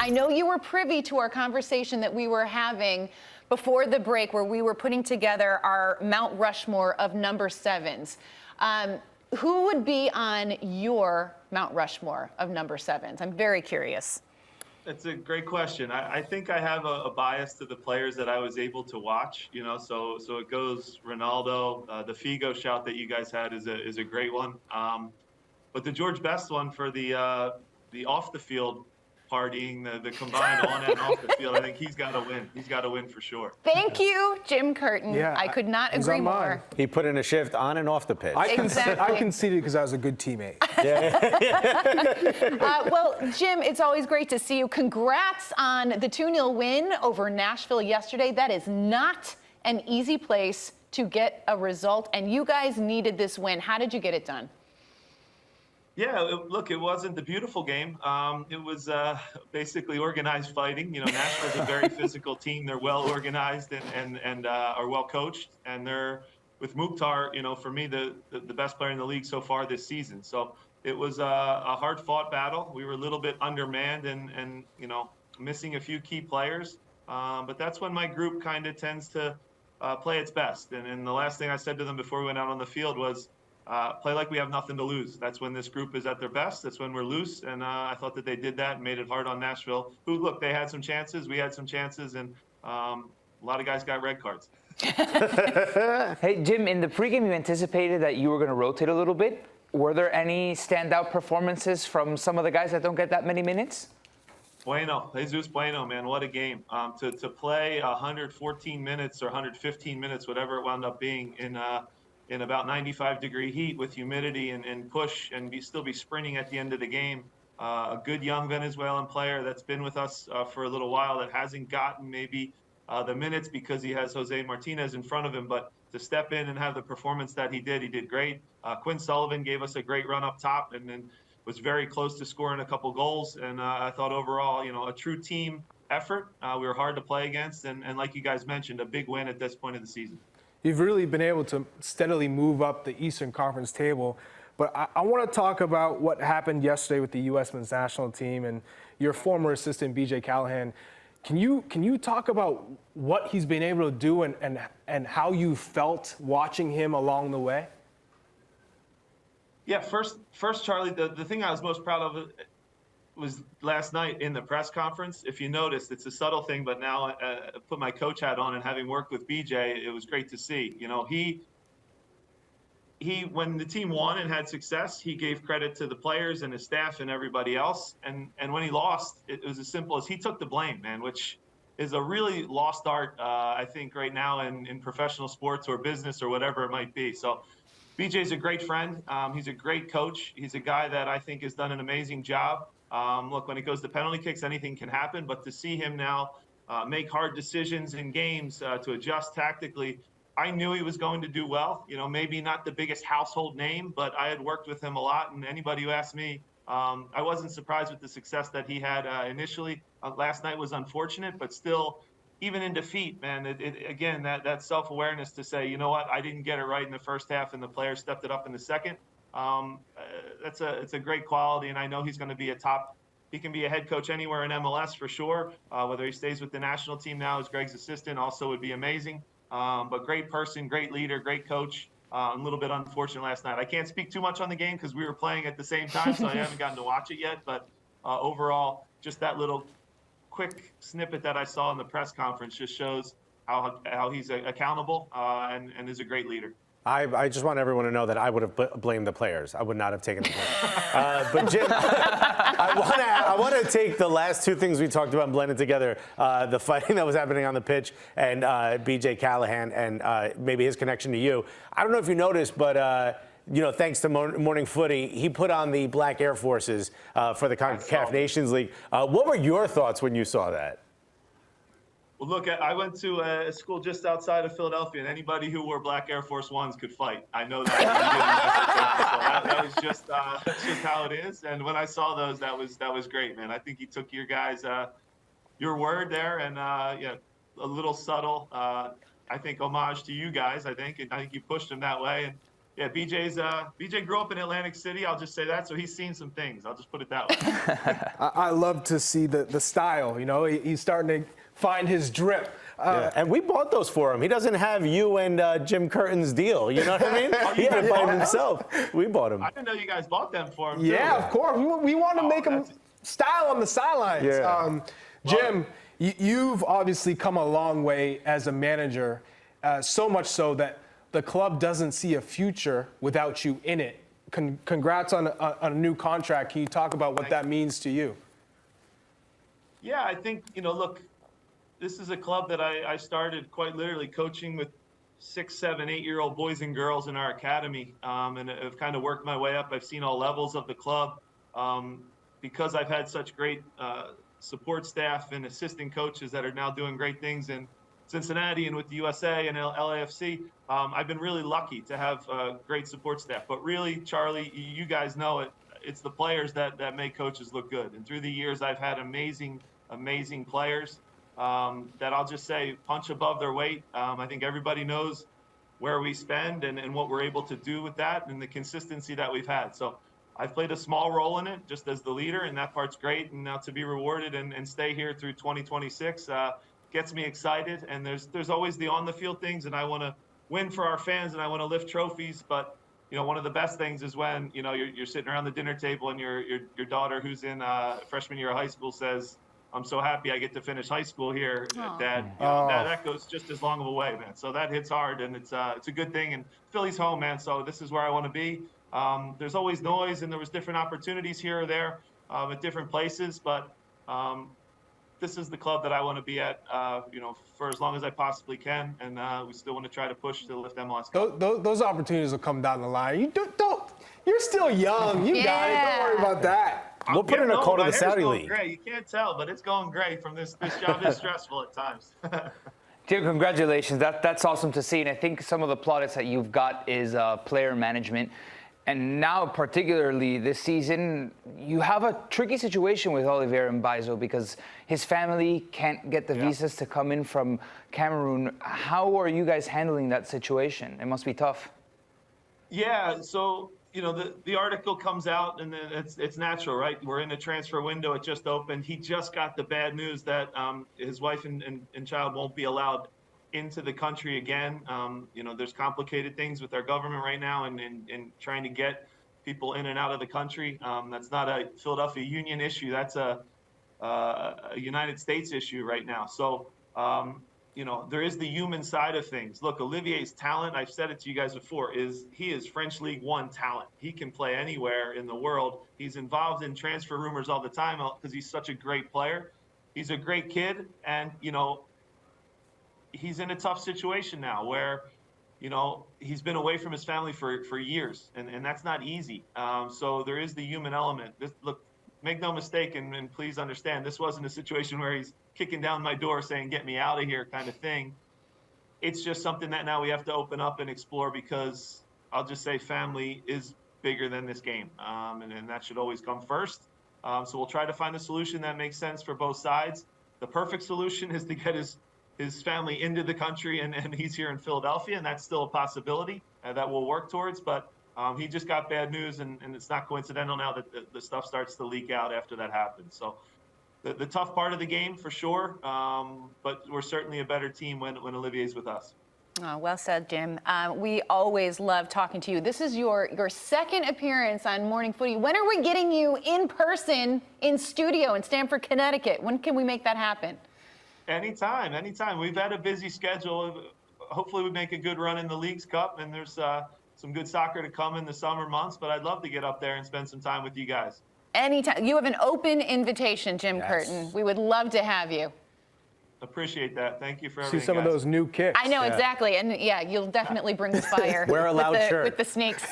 I know you were privy to our conversation that we were having before the break where we were putting together our Mount Rushmore of number 7s. Who would be on your Mount Rushmore of number 7s? I'm very curious. That's a great question. I think I have a bias to the players that I was able to watch, you know, so it goes Ronaldo. The Figo shout that you guys had is a great one. But the George Best one for the off the field partying, the combined on and off the field, I think he's got to win. He's got to win for sure. Thank you, Jim Curtin. Yeah, I could not agree more. He put in a shift on and off the pitch. I conceded because I was a good teammate. Well, Jim, it's always great to see you. Congrats on the 2-0 win over Nashville yesterday. That is not an easy place to get a result, and you guys needed this win. How did you get it done? Yeah, look, it wasn't the beautiful game. It was basically organized fighting. You know, Nashville's a very physical team. They're well organized and are well coached. And they're, with Mukhtar, you know, for me, the best player in the league so far this season. So it was a hard-fought battle. We were a little bit undermanned and you know, missing a few key players. But that's when my group kind of tends to play its best. And the last thing I said to them before we went out on the field was, play like we have nothing to lose. That's when this group is at their best. That's when we're loose. And I thought that they did that and made it hard on Nashville, who, look, they had some chances. We had some chances. And a lot of guys got red cards. Hey, Jim, in the pregame, you anticipated that you were going to rotate a little bit. Were there any standout performances from some of the guys that don't get that many minutes? Bueno, Jesus Bueno, man, what a game. To play 114 minutes or 115 minutes, whatever it wound up being, in about 95-degree heat with humidity and push and still be sprinting at the end of the game. A good young Venezuelan player that's been with us for a little while that hasn't gotten maybe the minutes because he has Jose Martinez in front of him, but to step in and have the performance that he did great. Quinn Sullivan gave us a great run up top and then was very close to scoring a couple goals. And I thought overall, you know, a true team effort. We were hard to play against. And like you guys mentioned, a big win at this point of the season. You've really been able to steadily move up the Eastern Conference table. But I want to talk about what happened yesterday with the U.S. men's national team and your former assistant, BJ Callaghan. Can you talk about what he's been able to do and how you felt watching him along the way? Yeah, first, Charlie, the thing I was most proud of was last night in the press conference. If you noticed, it's a subtle thing, but now put my coach hat on and having worked with BJ, it was great to see. You know, he when the team won and had success, he gave credit to the players and his staff and everybody else. And when he lost, it was as simple as he took the blame, man, which is a really lost art, I think, right now in professional sports or business or whatever it might be. So BJ's a great friend. He's a great coach. He's a guy that I think has done an amazing job. Look, when it goes to penalty kicks, anything can happen. But to see him now make hard decisions in games, to adjust tactically, I knew he was going to do well. You know, maybe not the biggest household name, but I had worked with him a lot. And anybody who asked me, I wasn't surprised with the success that he had initially. Last night was unfortunate, but still, even in defeat, man, again, that self-awareness to say, you know what, I didn't get it right in the first half and the players stepped it up in the second. It's a great quality, and I know he's going to be he can be a head coach anywhere in MLS for sure. Whether he stays with the national team now as Greg's assistant also would be amazing. But great person, great leader, great coach. A little bit unfortunate last night. I can't speak too much on the game because we were playing at the same time, so I haven't gotten to watch it yet. But overall, just that little quick snippet that I saw in the press conference just shows how he's accountable and is a great leader. I just want everyone to know that I would have blamed the players. I would not have taken the blame. But Jim, I want to take the last two things we talked about and blend it together. The fighting that was happening on the pitch and BJ Callaghan and maybe his connection to you. I don't know if you noticed, but you know, thanks to Morning Footy, he put on the Black Air Forces for the Concacaf Nations League. What were your thoughts when you saw that? Well, look, I went to a school just outside of Philadelphia, and anybody who wore black Air Force Ones could fight. I know that. So that was just that's just how it is. And when I saw those, that was great, man. I think he took your guys, your word there, and yeah, a little subtle, I think, homage to you guys. I think you pushed him that way, and Yeah, BJ grew up in Atlantic City. I'll just say that. So he's seen some things. I'll just put it that way. I love to see the style. You know, he's starting to find his drip. And we bought those for him. He doesn't have you and Jim Curtin's deal. You know what I mean? He had to buy them himself. We bought them. I didn't know you guys bought them for him. Yeah, too. of course. We want to make him style on the sidelines. Yeah. Jim, you've obviously come a long way as a manager, so much so that the club doesn't see a future without you in it. Congrats on a new contract. Can you talk about what that means to you? Yeah, I think, look, this is a club that I started quite literally coaching with 6, 7, 8-year-old boys and girls in our academy, and I've kind of worked my way up. I've seen all levels of the club. Because I've had such great support staff and assistant coaches that are now doing great things in Cincinnati and with the USA and LAFC, I've been really lucky to have great support staff. But really, Charlie, you guys know it. It's the players that make coaches look good. And through the years, I've had amazing players that I'll just say punch above their weight. I think everybody knows where we spend and what we're able to do with that and the consistency that we've had. So I've played a small role in it just as the leader, and that part's great. And now to be rewarded and stay here through 2026 gets me excited. And there's always the on the field things, and I want to win for our fans and I want to lift trophies. But one of the best things is when you're sitting around the dinner table and your daughter, who's in freshman year of high school, says, "I'm so happy I get to finish high school here, Dad." That goes just as long of a way, man. So that hits hard, and it's a good thing. And Philly's home, man. So this is where I want to be. There's always noise, and there was different opportunities here or there at different places, but this is the club that I want to be at, for as long as I possibly can, and we still want to try to push to lift MLS Cup. Those opportunities will come down the line. You're still young. You got it. Don't worry about that. We'll put in a call to the Saudi League. Great. You can't tell, but it's going great. From this job is stressful at times. Jim, congratulations. That's awesome to see, and I think some of the plaudits that you've got is player management. And now, particularly this season, you have a tricky situation with Olivier Mbaizo because his family can't get the visas to come in from Cameroon. How are you guys handling that situation? It must be tough. Yeah, so, the article comes out, and then it's natural, right? We're in a transfer window. It just opened. He just got the bad news that his wife and child won't be allowed into the country again. There's complicated things with our government right now and trying to get people in and out of the country. That's not a Philadelphia Union issue. That's a United States issue right now. So, there is the human side of things. Look, Olivier's talent, I've said it to you guys before, he is French League One talent. He can play anywhere in the world. He's involved in transfer rumors all the time because he's such a great player. He's a great kid, and, he's in a tough situation now where, he's been away from his family for years, and that's not easy. So there is the human element. Look, make no mistake, and please understand, this wasn't a situation where he's kicking down my door saying, "Get me out of here," kind of thing. It's just something that now we have to open up and explore because I'll just say family is bigger than this game, and that should always come first. So we'll try to find a solution that makes sense for both sides. The perfect solution is to get his family into the country, and he's here in Philadelphia, and that's still a possibility that we'll work towards. But he just got bad news, and it's not coincidental now that the stuff starts to leak out after that happens. So the tough part of the game for sure, but we're certainly a better team when Olivier's with us. Oh, well said, Jim. We always love talking to you. This is your second appearance on Morning Footy. When are we getting you in person in studio in Stamford, Connecticut? When can we make that happen? Anytime. We've had a busy schedule. Hopefully we make a good run in the Leagues Cup, and there's some good soccer to come in the summer months, but I'd love to get up there and spend some time with you guys. Anytime. You have an open invitation, Jim Curtin. We would love to have you. Appreciate that. Thank you for everything, See some of those new kicks. I know, exactly. And, you'll definitely bring the fire Wear a loud shirt. with the snakes.